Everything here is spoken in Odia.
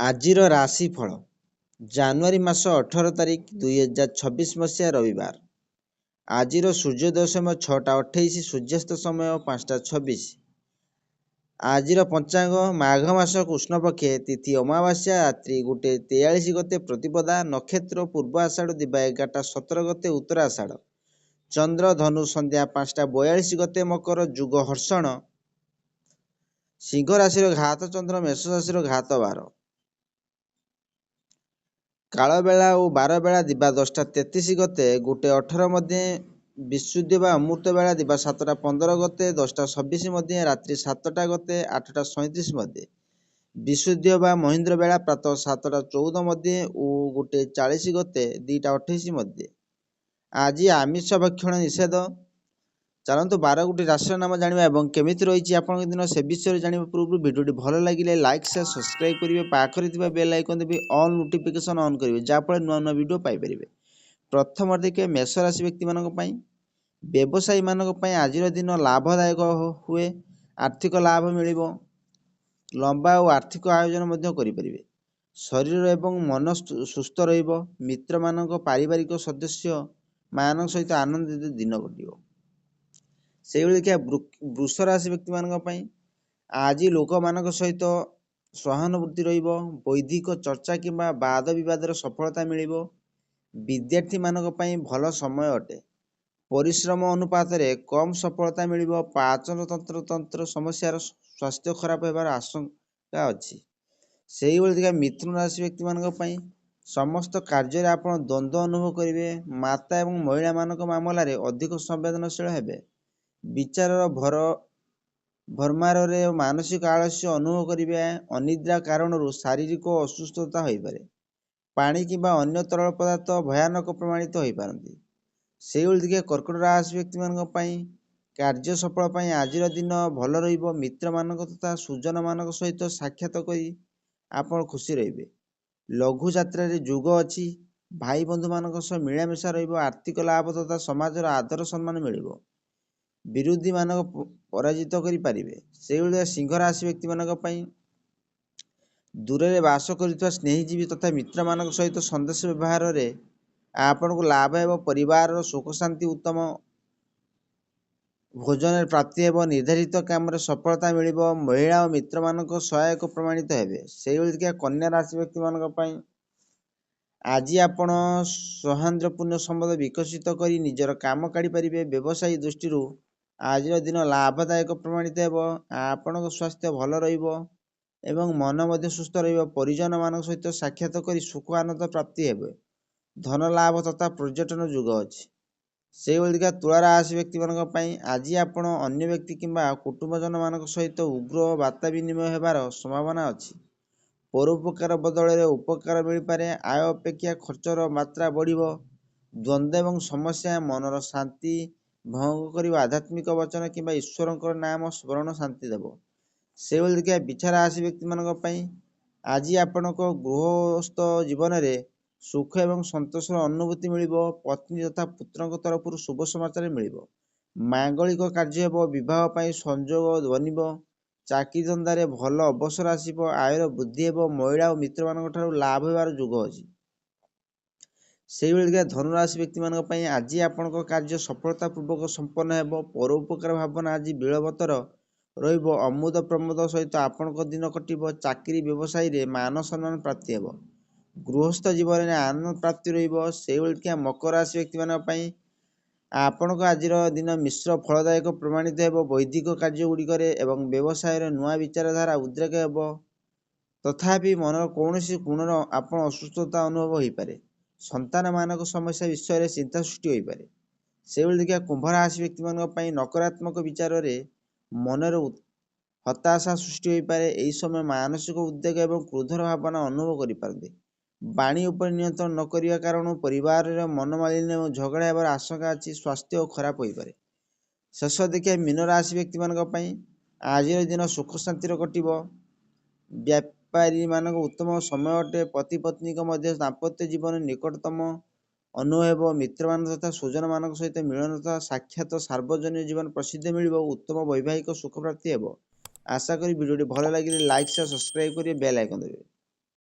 ଆଜିର ରାଶିଫଳ ଜାନୁଆରୀ ମାସ 18 ତାରିଖ 2026 ମସିହା ରବିବାର। ଆଜିର ସୂର୍ଯ୍ୟୋଦୟ ସମୟ 6ଟା 28, ସୂର୍ଯ୍ୟାସ୍ତ ସମୟ 5ଟା 26। ଆଜିର ପଞ୍ଚାଙ୍ଗ ମାଘ ମାସ କୃଷ୍ଣପକ୍ଷେ ତିଥି ଅମାବାସ୍ୟା, ରାତ୍ରି 1:43 ଗତେ ପ୍ରତିପଦା, ନକ୍ଷତ୍ର ପୂର୍ବ ଆଷାଢ଼ ଦିବା 11ଟା 17 ଗତେ ଉତ୍ତର ଆଷାଢ଼, ଚନ୍ଦ୍ର ଧନୁ ସନ୍ଧ୍ୟା 5ଟା 42 ଗତେ ମକର, ଯୁଗ ହର୍ଷଣ, ସିଂହ ରାଶିର ଘାତ ଚନ୍ଦ୍ର, ମେଷ ରାଶିର ଘାତ ବାର। କାଳବେଳା ଓ ବାରବେଳା ଦିବା 10ଟା 33 ଗତେ 1:18 ମଧ୍ୟେ, ବିଶୁଦ୍ଧ ବା ଅମୃତ ବେଳା ଦିବା 7ଟା 15 ଗତେ 10ଟା 26 ମଧ୍ୟେ, ରାତ୍ରି 7ଟା ଗତେ 8ଟା 37 ମଧ୍ୟେ, ବିଶୁଦ୍ଧ ବା ମହେନ୍ଦ୍ର ବେଳା ପ୍ରାତଃ 7ଟା 14 ମଧ୍ୟେ ଓ 1:40 ଗତେ 2ଟା 28 ମଧ୍ୟେ। ଆଜି ଆମିଷ ଭକ୍ଷଣ ନିଷେଧ। ଚାଲନ୍ତୁ 12ଗୋଟି ରାଶିର ନାମ ଜାଣିବା ଏବଂ କେମିତି ରହିଛି ଆପଣଙ୍କ ଦିନ ସେ ବିଷୟରେ ଜାଣିବା ପୂର୍ବରୁ ଭିଡ଼ିଓଟି ଭଲ ଲାଗିଲେ ଲାଇକ୍ ସେୟାର ସବସ୍କ୍ରାଇବ୍ କରିବେ, ପାଖରେ ଥିବା ବେଲ୍ ଆଇକନ୍ ଦେବେ ଅଲ୍ ନୋଟିଫିକେସନ୍ ଅନ୍ କରିବେ, ଯାହାଫଳରେ ନୂଆ ନୂଆ ଭିଡ଼ିଓ ପାଇପାରିବେ। ପ୍ରଥମରେ ଦେଖିବେ ମେଷ ରାଶି ବ୍ୟକ୍ତିମାନଙ୍କ ପାଇଁ। ବ୍ୟବସାୟୀମାନଙ୍କ ପାଇଁ ଆଜିର ଦିନ ଲାଭଦାୟକ ହୁଏ, ଆର୍ଥିକ ଲାଭ ମିଳିବ, ଲମ୍ବା ଓ ଆର୍ଥିକ ଆୟୋଜନ ମଧ୍ୟ କରିପାରିବେ। ଶରୀର ଏବଂ ମନ ସୁସ୍ଥ ରହିବ, ମିତ୍ରମାନଙ୍କ ପାରିବାରିକ ସଦସ୍ୟ ମାନଙ୍କ ସହିତ ଆନନ୍ଦିତ ଦିନ କଟିବ। ସେଇଭଳି ଦେଖିବା ବୃଷ ରାଶି ବ୍ୟକ୍ତିମାନଙ୍କ ପାଇଁ ଆଜି ଲୋକମାନଙ୍କ ସହିତ ସହାନୁଭୂତି ରହିବ, ବୌଦ୍ଧିକ ଚର୍ଚ୍ଚା କିମ୍ବା ବାଦ ବିବାଦରେ ସଫଳତା ମିଳିବ। ବିଦ୍ୟାର୍ଥୀମାନଙ୍କ ପାଇଁ ଭଲ ସମୟ ଅଟେ, ପରିଶ୍ରମ ଅନୁପାତରେ କମ୍ ସଫଳତା ମିଳିବ। ପାଚନ ତନ୍ତ୍ର ସମସ୍ୟାର ସ୍ୱାସ୍ଥ୍ୟ ଖରାପ ହେବାର ଆଶଙ୍କା ଅଛି। ସେଇଭଳି ଦେଖିବା ମିଥୁନ ରାଶି ବ୍ୟକ୍ତିମାନଙ୍କ ପାଇଁ ସମସ୍ତ କାର୍ଯ୍ୟରେ ଆପଣ ଦ୍ୱନ୍ଦ୍ୱ ଅନୁଭବ କରିବେ, ମାତା ଏବଂ ମହିଳାମାନଙ୍କ ମାମଲାରେ ଅଧିକ ସମ୍ବେଦନଶୀଳ ହେବେ। ବିଚାରର ଭରମାରରେ ମାନସିକ ଆଳସ୍ୟ ଅନୁଭବ କରିବେ, ଅନିଦ୍ରା କାରଣରୁ ଶାରୀରିକ ଅସୁସ୍ଥତା ହୋଇପାରେ। ପାଣି କିମ୍ବା ଅନ୍ୟ ତରଳ ପଦାର୍ଥ ଭୟାନକ ପ୍ରମାଣିତ ହୋଇପାରନ୍ତି। ସେଇଭଳି ଦେଖିବା କର୍କଟ ରାଶି ବ୍ୟକ୍ତିମାନଙ୍କ ପାଇଁ କାର୍ଯ୍ୟ ସଫଳ ପାଇଁ ଆଜିର ଦିନ ଭଲ ରହିବ। ମିତ୍ରମାନଙ୍କ ତଥା ସୁଜନମାନଙ୍କ ସହିତ ସାକ୍ଷାତ କରି ଆପଣ ଖୁସି ରହିବେ। ଲଘୁ ଯାତ୍ରାରେ ଯୋଗ ଅଛି, ଭାଇ ବନ୍ଧୁମାନଙ୍କ ସହ ମିଳାମିଶା ରହିବ, ଆର୍ଥିକ ଲାଭ ତଥା ସମାଜର ଆଦର ସମ୍ମାନ ମିଳିବ। ବିରୋଧୀ ମାନଙ୍କୁ ପରାଜିତ କରିପାରିବେ। ସେଇଭଳି ସିଂହ ରାଶି ବ୍ୟକ୍ତିମାନଙ୍କ ପାଇଁ ଦୂରରେ ବାସ କରୁଥିବା ସ୍ନେହଜୀବୀ ତଥା ମିତ୍ରମାନଙ୍କ ସହିତ ସନ୍ଦେଶ ବ୍ୟବହାରରେ ଆପଣଙ୍କୁ ଲାଭ ହେବ। ପରିବାରର ସୁଖ ଶାନ୍ତି ଉତ୍ତମ, ଭୋଜନରେ ପ୍ରାପ୍ତି ହେବ, ନିର୍ଦ୍ଧାରିତ କାମରେ ସଫଳତା ମିଳିବ, ମହିଳା ଓ ମିତ୍ରମାନଙ୍କ ସହାୟକ ପ୍ରମାଣିତ ହେବେ। ସେଇଭଳି ଦେଖିବା କନ୍ୟା ରାଶି ବ୍ୟକ୍ତିମାନଙ୍କ ପାଇଁ ଆଜି ଆପଣ ସୌହାର୍ଦ୍ଦ୍ୟପୂର୍ଣ୍ଣ ସମ୍ବନ୍ଧ ବିକଶିତ କରି ନିଜର କାମ କାଢ଼ିପାରିବେ। ବ୍ୟବସାୟୀ ଦୃଷ୍ଟିରୁ ଆଜିର ଦିନ ଲାଭଦାୟକ ପ୍ରମାଣିତ ହେବ। ଆପଣଙ୍କ ସ୍ୱାସ୍ଥ୍ୟ ଭଲ ରହିବ ଏବଂ ମନ ମଧ୍ୟ ସୁସ୍ଥ ରହିବ। ପରିଜନମାନଙ୍କ ସହିତ ସାକ୍ଷାତ କରି ସୁଖ ଆନନ୍ଦ ପ୍ରାପ୍ତି ହେବେ। ଧନ ଲାଭ ତଥା ପର୍ଯ୍ୟଟନ ଯୋଗ ଅଛି। ସେଇଭଳି ଦେଖିବା ତୁଳା ରାଶି ବ୍ୟକ୍ତିମାନଙ୍କ ପାଇଁ ଆଜି ଆପଣ ଅନ୍ୟ ବ୍ୟକ୍ତି କିମ୍ବା କୁଟୁମ୍ବଜନମାନଙ୍କ ସହିତ ଉଗ୍ର ବାର୍ତ୍ତା ବିନିମୟ ହେବାର ସମ୍ଭାବନା ଅଛି। ପରୋପକାର ବଦଳରେ ଉପକାର ମିଳିପାରେ। ଆୟ ଅପେକ୍ଷା ଖର୍ଚ୍ଚର ମାତ୍ରା ବଢ଼ିବ। ଦ୍ୱନ୍ଦ୍ୱ ଏବଂ ସମସ୍ୟା ମନର ଶାନ୍ତି ଭଙ୍ଗ କରିବା। ଆଧ୍ୟାତ୍ମିକ ବଚନ କିମ୍ବା ଈଶ୍ୱରଙ୍କର ନାମ ସ୍ମରଣ ଶାନ୍ତି ଦେବ। ସେଇଭଳି ଦେଖିବା ବିଛା ରାଶି ବ୍ୟକ୍ତିମାନଙ୍କ ପାଇଁ ଆଜି ଆପଣଙ୍କ ଗୃହସ୍ଥ ଜୀବନରେ ସୁଖ ଏବଂ ସନ୍ତୋଷର ଅନୁଭୂତି ମିଳିବ। ପତ୍ନୀ ତଥା ପୁତ୍ରଙ୍କ ତରଫରୁ ଶୁଭ ସମାଚାର ମିଳିବ। ମାଙ୍ଗଳିକ କାର୍ଯ୍ୟ ହେବ, ବିବାହ ପାଇଁ ସଂଯୋଗ ବନିବ, ଚାକିରି ଧନ୍ଦାରେ ଭଲ ଅବସର ଆସିବ, ଆୟର ବୃଦ୍ଧି ହେବ, ମହିଳା ଓ ମିତ୍ରମାନଙ୍କ ଠାରୁ ଲାଭ ହେବାର ଯୋଗ ଅଛି। ସେଇଭଳି ଦେଖିବା ଧନୁରାଶି ବ୍ୟକ୍ତିମାନଙ୍କ ପାଇଁ ଆଜି ଆପଣଙ୍କ କାର୍ଯ୍ୟ ସଫଳତାପୂର୍ବକ ସମ୍ପନ୍ନ ହେବ। ପରୋପକାର ଭାବନା ଆଜି ବଳବତ୍ତର ରହିବ। ଅମୋଦ ପ୍ରମୋଦ ସହିତ ଆପଣଙ୍କ ଦିନ କଟିବ। ଚାକିରି ବ୍ୟବସାୟୀରେ ମାନ ସମ୍ମାନ ପ୍ରାପ୍ତି ହେବ। ଗୃହସ୍ଥ ଜୀବନରେ ଆନନ୍ଦ ପ୍ରାପ୍ତି ରହିବ। ସେଇଭଳି ଦେଖିବା ମକର ରାଶି ବ୍ୟକ୍ତିମାନଙ୍କ ପାଇଁ ଆପଣଙ୍କ ଆଜିର ଦିନ ମିଶ୍ର ଫଳଦାୟକ ପ୍ରମାଣିତ ହେବ। ବୈଦିକ କାର୍ଯ୍ୟ ଗୁଡ଼ିକରେ ଏବଂ ବ୍ୟବସାୟରେ ନୂଆ ବିଚାରଧାରା ଉଦ୍ରେକ ହେବ। ତଥାପି ମନର କୌଣସି କୋଣରେ ଆପଣ ଅସୁସ୍ଥତା ଅନୁଭବ ହୋଇପାରେ। ସନ୍ତାନମାନଙ୍କ ସମସ୍ୟା ବିଷୟରେ ଚିନ୍ତା ସୃଷ୍ଟି ହୋଇପାରେ। ସେଇଭଳି ଦେଖିବା କୁମ୍ଭ ରାଶି ବ୍ୟକ୍ତିମାନଙ୍କ ପାଇଁ ନକାରାତ୍ମକ ବିଚାରରେ ମନରେ ହତାଶା ସୃଷ୍ଟି ହୋଇପାରେ। ଏହି ସମୟ ମାନସିକ ଉଦ୍ବେଗ ଏବଂ କ୍ରୋଧର ଭାବନା ଅନୁଭବ କରିପାରନ୍ତି। ବାଣୀ ଉପରେ ନିୟନ୍ତ୍ରଣ ନ କରିବା କାରଣରୁ ପରିବାରରେ ମନମାଳିନ୍ୟ ଏବଂ ଝଗଡ଼ା ହେବାର ଆଶଙ୍କା ଅଛି। ସ୍ୱାସ୍ଥ୍ୟ ଖରାପ ହୋଇପାରେ। ଶେଷ ଦେଖିବା ମୀନ ରାଶି ବ୍ୟକ୍ତିମାନଙ୍କ ପାଇଁ ଆଜିର ଦିନ ସୁଖ ଶାନ୍ତିରେ କଟିବ। ବେପାରୀମାନଙ୍କ ଉତ୍ତମ ସମୟ ଅଟେ। ପତି ପତ୍ନୀଙ୍କ ମଧ୍ୟ ଦାମ୍ପତ୍ୟ ଜୀବନ ନିକଟତମ ଅନୁଭବ ହେବ। ମିତ୍ରମାନଙ୍କ ତଥା ସ୍ୱଜନମାନଙ୍କ ସହିତ ମିଳନ ତଥା ସାକ୍ଷାତ ସାର୍ବଜନୀନ ଜୀବନ ପ୍ରସିଦ୍ଧ ମିଳିବ। ଉତ୍ତମ ବୈବାହିକ ସୁଖ ପ୍ରାପ୍ତି ହେବ। ଆଶା କରି ଭିଡ଼ିଓଟି ଭଲ ଲାଗିଲେ ଲାଇକ୍ ସେୟାର ସବସ୍କ୍ରାଇବ୍ କରିବେ, ବେଲ୍ ଆଇକନ୍ ଦେବେ।